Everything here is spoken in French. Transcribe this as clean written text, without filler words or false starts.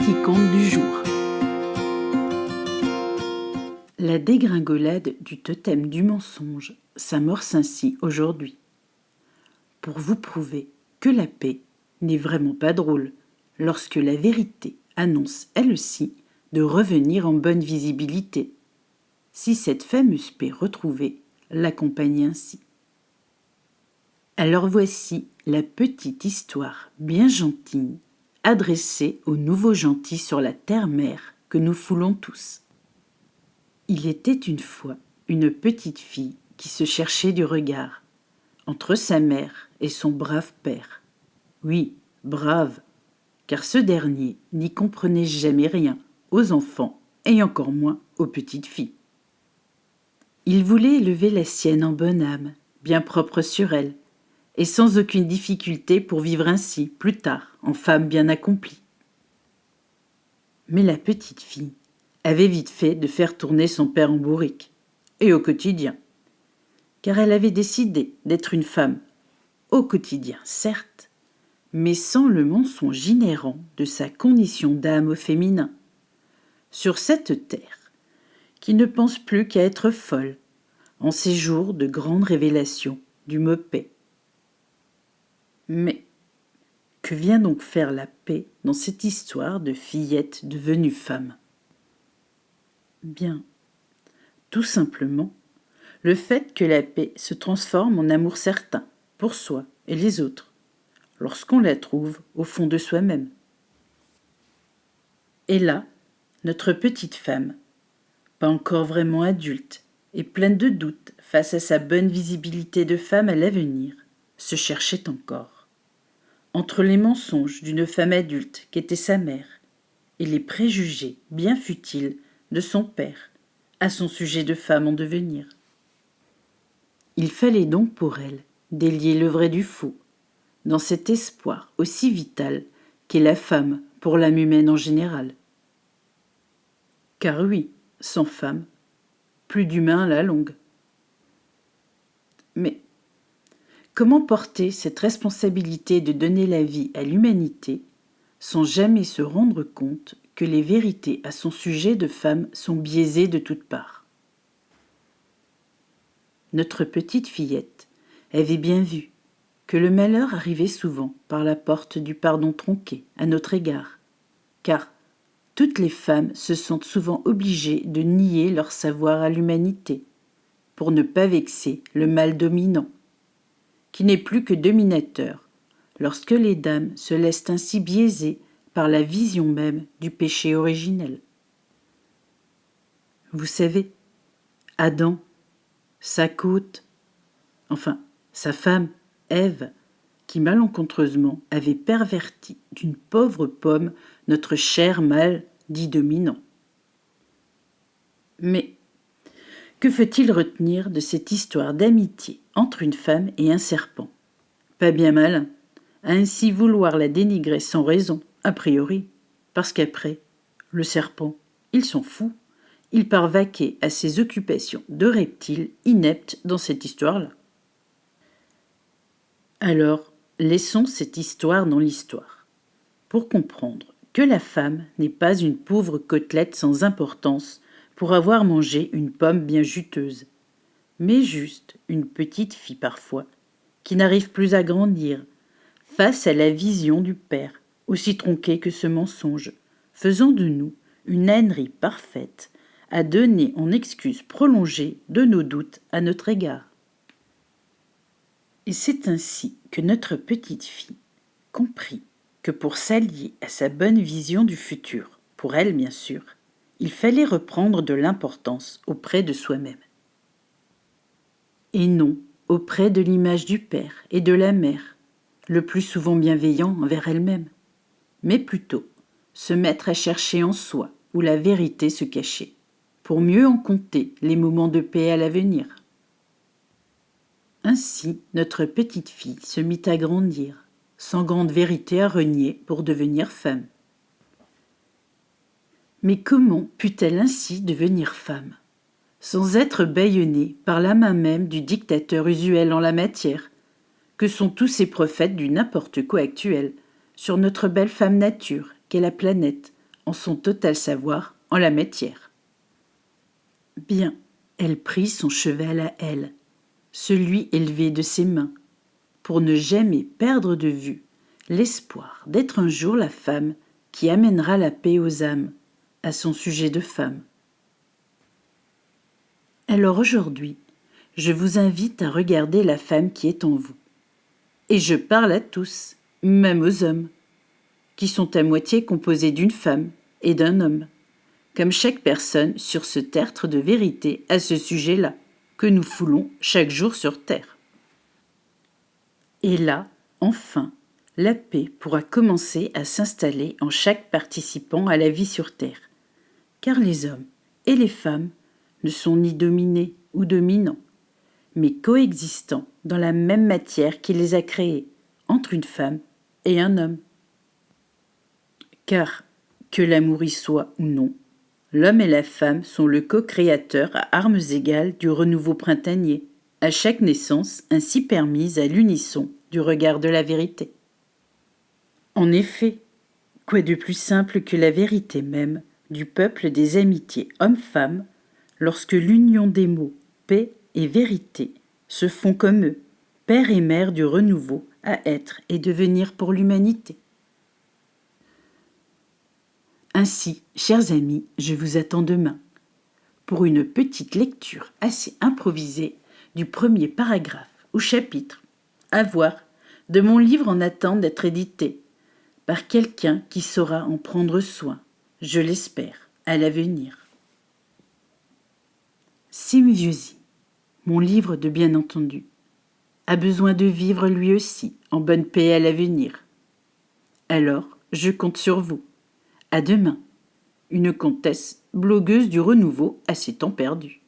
petit conte du jour. La dégringolade du totem du mensonge s'amorce ainsi aujourd'hui. Pour vous prouver que la paix n'est vraiment pas drôle lorsque la vérité annonce elle aussi de revenir en bonne visibilité, si cette fameuse paix retrouvée l'accompagne ainsi. Alors voici la petite histoire bien gentille adressée aux nouveaux gentils sur la terre-mère que nous foulons tous. Il était une fois une petite fille qui se cherchait du regard entre sa mère et son brave père. Oui, brave, car ce dernier n'y comprenait jamais rien aux enfants et encore moins aux petites filles. Il voulait élever la sienne en bonne âme, bien propre sur elle, et sans aucune difficulté pour vivre ainsi, plus tard, en femme bien accomplie. Mais la petite fille avait vite fait de faire tourner son père en bourrique, et au quotidien, car elle avait décidé d'être une femme, au quotidien certes, mais sans le mensonge inhérent de sa condition d'âme au féminin, sur cette terre, qui ne pense plus qu'à être folle, en ces jours de grande révélation du mot paix. Mais que vient donc faire la paix dans cette histoire de fillette devenue femme ? Bien, tout simplement, le fait que la paix se transforme en amour certain pour soi et les autres, lorsqu'on la trouve au fond de soi-même. Et là, notre petite femme, pas encore vraiment adulte et pleine de doutes face à sa bonne visibilité de femme à l'avenir, se cherchait encore. Entre les mensonges d'une femme adulte qu'était sa mère et les préjugés bien futiles de son père à son sujet de femme en devenir. Il fallait donc pour elle délier le vrai du faux, dans cet espoir aussi vital qu'est la femme pour l'âme humaine en général. Car oui, sans femme, plus d'humain à la longue. Mais comment porter cette responsabilité de donner la vie à l'humanité sans jamais se rendre compte que les vérités à son sujet de femme sont biaisées de toutes parts ? Notre petite fillette avait bien vu que le malheur arrivait souvent par la porte du pardon tronqué à notre égard, car toutes les femmes se sentent souvent obligées de nier leur savoir à l'humanité, pour ne pas vexer le mâle dominant, qui n'est plus que dominateur, lorsque les dames se laissent ainsi biaiser par la vision même du péché originel. Vous savez, Adam, sa côte, enfin sa femme, Ève, qui malencontreusement avait perverti d'une pauvre pomme notre cher mâle dit dominant. Mais que faut-il retenir de cette histoire d'amitié entre une femme et un serpent ? Pas bien malin, à ainsi vouloir la dénigrer sans raison, a priori, parce qu'après, le serpent, il s'en fout, il part vaquer à ses occupations de reptile inepte dans cette histoire-là. Alors, laissons cette histoire dans l'histoire, pour comprendre que la femme n'est pas une pauvre côtelette sans importance pour avoir mangé une pomme bien juteuse, mais juste une petite fille parfois, qui n'arrive plus à grandir, face à la vision du père, aussi tronquée que ce mensonge, faisant de nous une ânerie parfaite à donner en excuse prolongée de nos doutes à notre égard. Et c'est ainsi que notre petite fille comprit que pour s'allier à sa bonne vision du futur, pour elle bien sûr, il fallait reprendre de l'importance auprès de soi-même. Et non auprès de l'image du père et de la mère, le plus souvent bienveillant envers elle-même, mais plutôt se mettre à chercher en soi où la vérité se cachait, pour mieux en compter les moments de paix à l'avenir. Ainsi, notre petite fille se mit à grandir, sans grande vérité à renier pour devenir femme. Mais comment put-elle ainsi devenir femme, sans être bâillonnée par la main même du dictateur usuel en la matière, que sont tous ces prophètes du n'importe quoi actuel, sur notre belle femme nature qu'est la planète, en son total savoir en la matière. Bien, elle prit son cheval à elle, celui élevé de ses mains, pour ne jamais perdre de vue l'espoir d'être un jour la femme qui amènera la paix aux âmes, à son sujet de femme. Alors aujourd'hui, je vous invite à regarder la femme qui est en vous. Et je parle à tous, même aux hommes, qui sont à moitié composés d'une femme et d'un homme, comme chaque personne sur ce tertre de vérité à ce sujet-là, que nous foulons chaque jour sur terre. Et là, enfin, la paix pourra commencer à s'installer en chaque participant à la vie sur terre, car les hommes et les femmes ne sont ni dominés ou dominants, mais coexistants dans la même matière qui les a créés, entre une femme et un homme. Car, que l'amour y soit ou non, l'homme et la femme sont le co-créateur à armes égales du renouveau printanier, à chaque naissance ainsi permise à l'unisson du regard de la vérité. En effet, quoi de plus simple que la vérité même du peuple des amitiés hommes-femmes, lorsque l'union des mots paix et vérité se font comme eux, père et mère du renouveau à être et devenir pour l'humanité. Ainsi, chers amis, je vous attends demain pour une petite lecture assez improvisée du premier paragraphe ou chapitre, à voir, de mon livre en attente d'être édité par quelqu'un qui saura en prendre soin, je l'espère, à l'avenir. Simvieusi, mon livre de bien entendu, a besoin de vivre lui aussi en bonne paix à l'avenir. Alors, je compte sur vous. À demain, une comtesse blogueuse du renouveau à ses temps perdus.